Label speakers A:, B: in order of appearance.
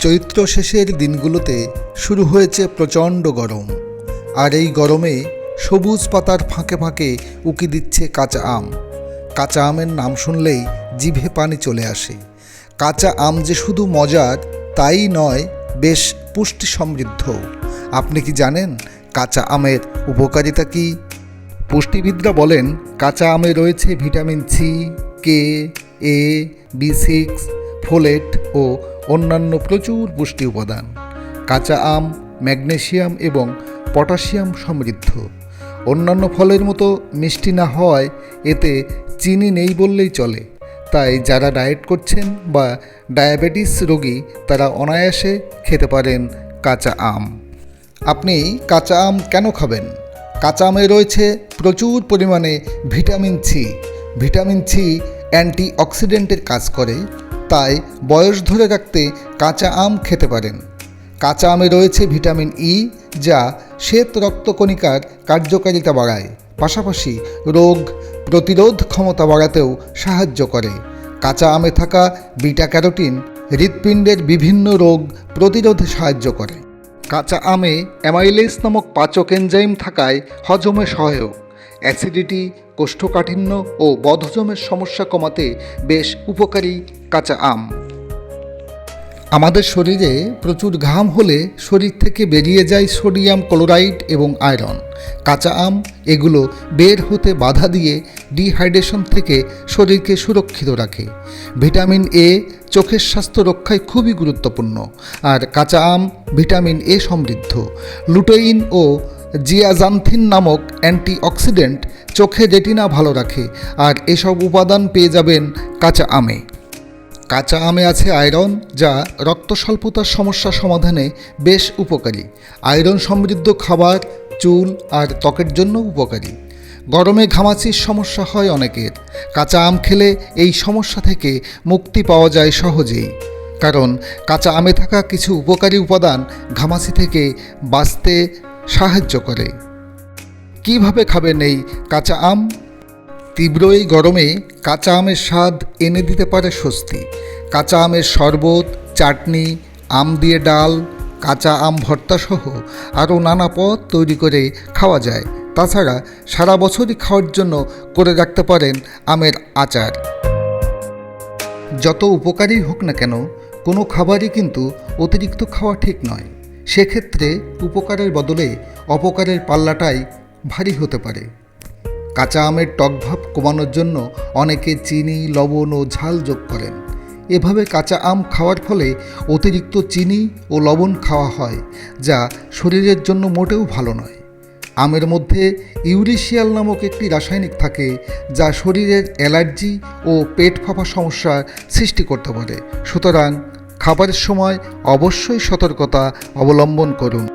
A: চৈত্র শেষের দিনগুলোতে শুরু হয়েছে প্রচণ্ড গরম, আর এই গরমে সবুজ পাতার ফাঁকে ফাঁকে উকি দিচ্ছে কাঁচা আম। কাঁচা আমের নাম শুনলেই জিভে পানি চলে আসে। কাঁচা আম যে শুধু মজার তাই নয়, বেশ পুষ্টি সমৃদ্ধ। আপনি কি জানেন কাঁচা আমের উপকারিতা কী? পুষ্টিবিদরা বলেন কাঁচা আমে রয়েছে ভিটামিন সি, কে, এ, বি6, ফোলেট ও অন্যান্য প্রচুর পুষ্টি উপাদান। কাঁচা আম ম্যাগনেসিয়াম এবং পটাশিয়াম সমৃদ্ধ। অন্যান্য ফলের মতো মিষ্টি না হওয়ায় এতে চিনি নেই বললেই চলে। তাই যারা ডায়েট করছেন বা ডায়াবেটিস রোগী তারা অনায়াসে খেতে পারেন কাঁচা আম। আপনি কাঁচা আম কেন খাবেন? কাঁচা আমে রয়েছে প্রচুর পরিমাণে ভিটামিন সি। ভিটামিন সি অ্যান্টিঅক্সিডেন্টের কাজ করে, তাই বয়স ধরে রাখতে কাঁচা আম খেতে পারেন। কাঁচা আমে রয়েছে ভিটামিন ই, যা শ্বেত রক্তকণিকার কার্যকারিতা বাড়ায়, পাশাপাশি রোগ প্রতিরোধ ক্ষমতা বাড়াতেও সাহায্য করে। কাঁচা আমে থাকা বিটা ক্যারোটিন হৃৎপিণ্ডের বিভিন্ন রোগ প্রতিরোধে সাহায্য করে। কাঁচা আমে অ্যামাইলেজ নামক পাচক এনজাইম থাকায় হজমে সহায়ক। অ্যাসিডিটি, কোষ্ঠকাঠিন্য ও বদহজমের সমস্যা কমাতে বেশ উপকারী কাঁচা আম। আমাদের শরীরে প্রচুর ঘাম হলে শরীর থেকে বেরিয়ে যায় সোডিয়াম ক্লোরাইড এবং আয়রন। কাঁচা আম এগুলো বের হতে বাধা দিয়ে ডিহাইড্রেশন থেকে শরীরকে সুরক্ষিত রাখে। ভিটামিন এ চোখের স্বাস্থ্য রক্ষায় খুবই গুরুত্বপূর্ণ, আর কাঁচা আম ভিটামিন এ সমৃদ্ধ। লুটেইন ও জিয়াজান্থিন নামক অ্যান্টিঅক্সিডেন্ট চোখের রেটিনা ভালো রাখে, আর এসব উপাদান পেয়ে যাবেন কাঁচা আমে। কাঁচা আমে আছে আয়রন, যা রক্ত স্বল্পতার সমস্যা সমাধানে বেশ উপকারী। আয়রন সমৃদ্ধ খাবার চুল আর ত্বকের জন্য উপকারী। গরমে ঘামাচির সমস্যা হয় অনেকের। কাঁচা আম খেলে এই সমস্যা থেকে মুক্তি পাওয়া যায় সহজেই, কারণ কাঁচা আমে থাকা কিছু উপকারী উপাদান ঘামাচি থেকে বাঁচতে সাহায্য করে। কিভাবে খাবেন এই কাঁচা আম? তীব্র এই গরমে কাঁচা আমের স্বাদ এনে দিতে পারে স্বস্তি। কাঁচা আমের শরবত, চাটনি, আম দিয়ে ডাল, কাঁচা আম ভর্তা সহ আরও নানা পদ তৈরি করে খাওয়া যায়। তাছাড়া সারা বছরই খাওয়ার জন্য করে রাখতে পারেন আমের আচার। যত উপকারী হোক না কেন, কোনো খাবারই কিন্তু অতিরিক্ত খাওয়া ঠিক নয়। সেক্ষেত্রে উপকারের বদলে অপকারের পাল্লাটাই ভারী হতে পারে। কাঁচা আমের টকভাব কমানোর জন্য অনেকে চিনি, লবণ ও ঝাল যোগ করেন। এভাবে কাঁচা আম খাওয়ার ফলে অতিরিক্ত চিনি ও লবণ খাওয়া হয়, যা শরীরের জন্য মোটেও ভালো নয়। আমের মধ্যে ইউরিশিয়াল নামক একটি রাসায়নিক থাকে, যা শরীরের অ্যালার্জি ও পেট ফাঁপা সমস্যার সৃষ্টি করতে পারে। সুতরাং খাবারের সময় অবশ্যই সতর্কতা অবলম্বন করুন।